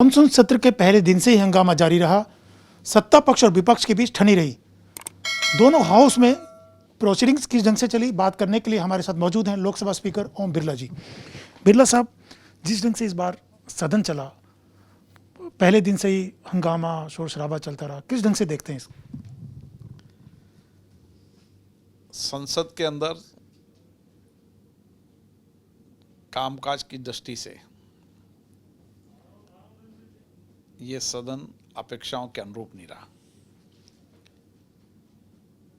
Monsoon सत्र के पहले दिन से ही हंगामा जारी रहा। सत्ता पक्ष और विपक्ष के बीच ठनी रही। दोनों हाउस में प्रोसीडिंग्स किस ढंग से चली, बात करने के लिए हमारे साथ मौजूद हैं लोकसभा स्पीकर ओम बिरला जी। बिरला साहब, जिस ढंग से इस बार सदन चला, पहले दिन से ही हंगामा शोर शराबा चलता रहा, किस ढंग से देखते हैं इसको? संसद के अंदर कामकाज की दृष्टि से ये सदन अपेक्षाओं के अनुरूप नहीं रहा।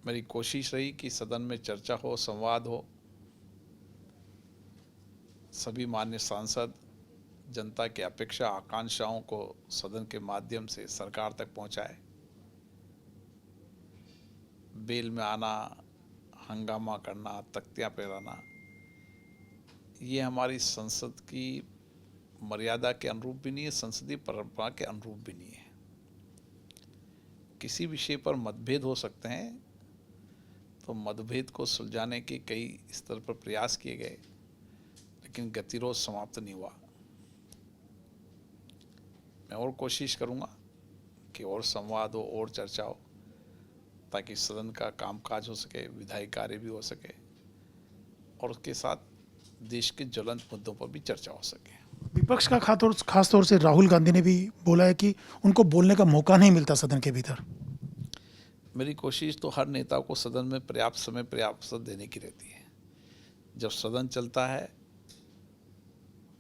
मेरी कोशिश रही कि सदन में चर्चा हो, संवाद हो, सभी मान्य सांसद जनता की अपेक्षा आकांक्षाओं को सदन के माध्यम से सरकार तक पहुंचाए। बेल में आना, हंगामा करना, तख्तियां फहराना, ये हमारी संसद की मर्यादा के अनुरूप भी नहीं है, संसदीय परंपरा के अनुरूप भी नहीं है। किसी विषय पर मतभेद हो सकते हैं, तो मतभेद को सुलझाने के कई स्तर पर प्रयास किए गए, लेकिन गतिरोध समाप्त नहीं हुआ। मैं और कोशिश करूंगा कि और संवाद हो और चर्चा हो, ताकि सदन का कामकाज हो सके, विधायी कार्य भी हो सके और उसके साथ देश के ज्वलंत मुद्दों पर भी चर्चा हो सके। विपक्ष का खास तौर से राहुल गांधी ने भी बोला है कि उनको बोलने का मौका नहीं मिलता सदन के भीतर। मेरी कोशिश तो हर नेता को सदन में पर्याप्त समय, पर्याप्त अवसर देने की रहती है। जब सदन चलता है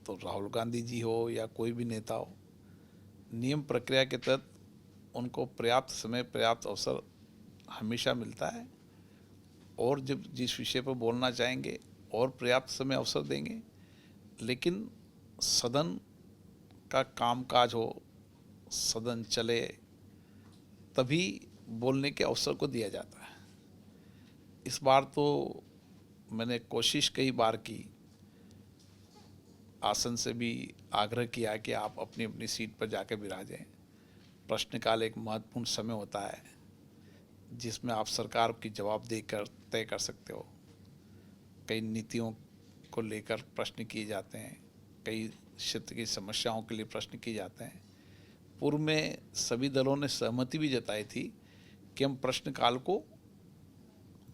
तो राहुल गांधी जी हो या कोई भी नेता हो, नियम प्रक्रिया के तहत उनको पर्याप्त समय, पर्याप्त अवसर हमेशा मिलता है और जब जिस विषय पर बोलना चाहेंगे और पर्याप्त समय, अवसर देंगे। लेकिन सदन का कामकाज हो, सदन चले, तभी बोलने के अवसर को दिया जाता है। इस बार तो मैंने कोशिश कई बार की, आसन से भी आग्रह किया कि आप अपनी अपनी सीट पर जाकर विराजें। प्रश्नकाल एक महत्वपूर्ण समय होता है जिसमें आप सरकार की जवाब देकर तय कर सकते हो। कई नीतियों को लेकर प्रश्न किए जाते हैं, कई क्षेत्र की समस्याओं के लिए प्रश्न किए जाते हैं। पूर्व में सभी दलों ने सहमति भी जताई थी कि हम प्रश्नकाल को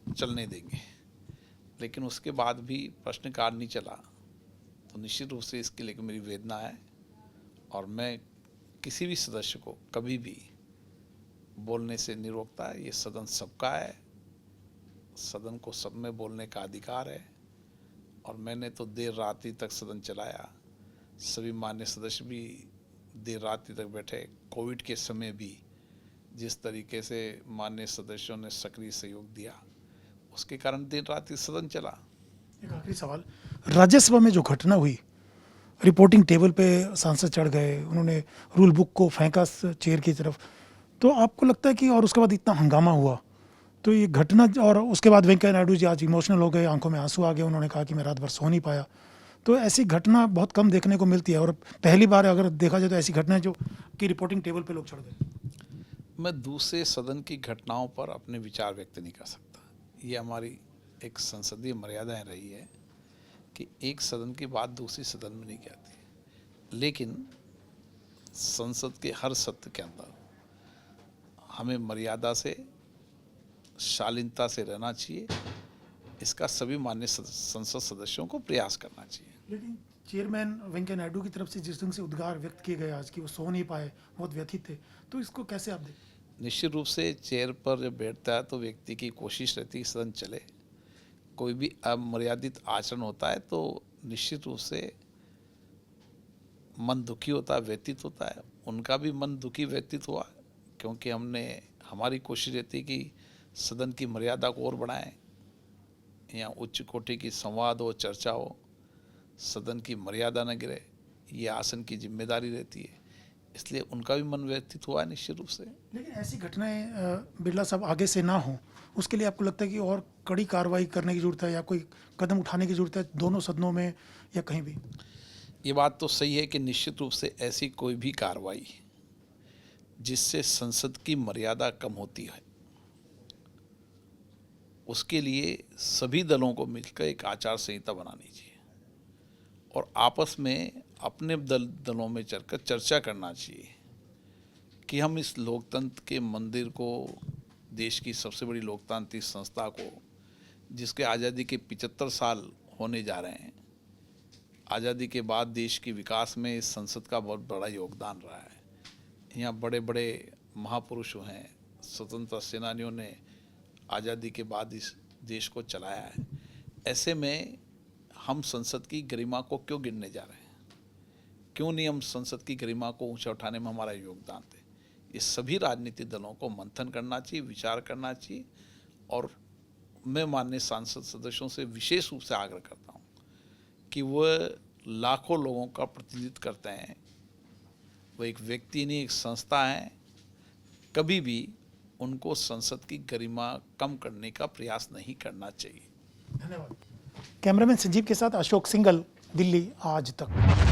चलने देंगे, लेकिन उसके बाद भी प्रश्नकाल नहीं चला, तो निश्चित रूप से इसके लिए मेरी वेदना है और मैं किसी भी सदस्य को कभी भी बोलने से नहीं रोकता। ये सदन सबका है, सदन को सब में बोलने का अधिकार है और मैंने तो देर रात्रि तक सदन चलाया। सभी मान्य सदस्य भी देर रात्रि तक बैठे। कोविड के समय भी जिस तरीके से मान्य सदस्यों ने सक्रिय सहयोग दिया, उसके कारण देर रात्रि सदन चला। एक आखिरी सवाल, राज्यसभा में जो घटना हुई, रिपोर्टिंग टेबल पे सांसद चढ़ गए, उन्होंने रूल बुक को फेंका चेयर की तरफ, तो आपको लगता है कि और उसके बाद इतना हंगामा हुआ, तो ये घटना, और उसके बाद वेंकैया नायडू जी आज इमोशनल हो गए, आंखों में आंसू आ गए, उन्होंने कहा कि मैं रात भर सो नहीं पाया। तो ऐसी घटना बहुत कम देखने को मिलती है और पहली बार अगर देखा जाए तो ऐसी घटना जो कि रिपोर्टिंग टेबल पे लोग चढ़ गए। मैं दूसरे सदन की घटनाओं पर अपने विचार व्यक्त नहीं कर सकता। ये हमारी एक संसदीय मर्यादाएं रही है कि एक सदन की बात दूसरी सदन में नहीं कहती, लेकिन संसद के हर सत्र के अंदर हमें मर्यादा से, शालीनता से रहना चाहिए। इसका सभी मान्य संसद सदस्यों को प्रयास करना चाहिए। लेकिन चेयरमैन वेंकैया नायडू की तरफ से जिस ढंग से उद्गार व्यक्त किए गए आज कि वो सो नहीं पाए, बहुत व्यथित थे, तो इसको कैसे आप देखते? निश्चित रूप से चेयर पर जब बैठता है तो व्यक्ति की कोशिश रहती है कि सदन चले। कोई भी अमर्यादित आचरण होता है तो निश्चित रूप से मन दुखी होता है, व्यतीत होता है। उनका भी मन दुखी व्यतीत हुआ, क्योंकि हमारी कोशिश रहती है कि सदन की मर्यादा को और बढ़ाएं, यहाँ उच्च कोटि की संवाद हो, चर्चा हो, सदन की मर्यादा न गिरे, ये आसन की जिम्मेदारी रहती है। इसलिए उनका भी मन व्यतीत हुआ है निश्चित रूप से। लेकिन ऐसी घटनाएं बिरला साहब आगे से ना हो, उसके लिए आपको लगता है कि और कड़ी कार्रवाई करने की जरूरत है या कोई कदम उठाने की जरूरत है दोनों सदनों में या कहीं भी? ये बात तो सही है कि निश्चित रूप से ऐसी कोई भी कार्रवाई जिससे संसद की मर्यादा कम होती है, उसके लिए सभी दलों को मिलकर एक आचार संहिता बनानी चाहिए और आपस में अपने दलों में चलकर चर्चा करना चाहिए कि हम इस लोकतंत्र के मंदिर को, देश की सबसे बड़ी लोकतांत्रिक संस्था को, जिसके आज़ादी के 75 साल होने जा रहे हैं, आज़ादी के बाद देश के विकास में इस संसद का बहुत बड़ा योगदान रहा है। यहाँ बड़े बड़े महापुरुष हैं, स्वतंत्रता सेनानियों ने आज़ादी के बाद इस देश को चलाया है। ऐसे में हम संसद की गरिमा को क्यों गिनने जा रहे हैं? क्यों नहीं हम संसद की गरिमा को ऊंचा उठाने में हमारा योगदान दें? ये सभी राजनीतिक दलों को मंथन करना चाहिए, विचार करना चाहिए। और मैं माननीय सांसद सदस्यों से विशेष रूप से आग्रह करता हूँ कि वह लाखों लोगों का प्रतिनिधित्व करते हैं, वह एक व्यक्ति नहीं, एक संस्था है। कभी भी उनको संसद की गरिमा कम करने का प्रयास नहीं करना चाहिए। धन्यवाद। कैमरामैन संजीव के साथ अशोक सिंघल, दिल्ली आज तक।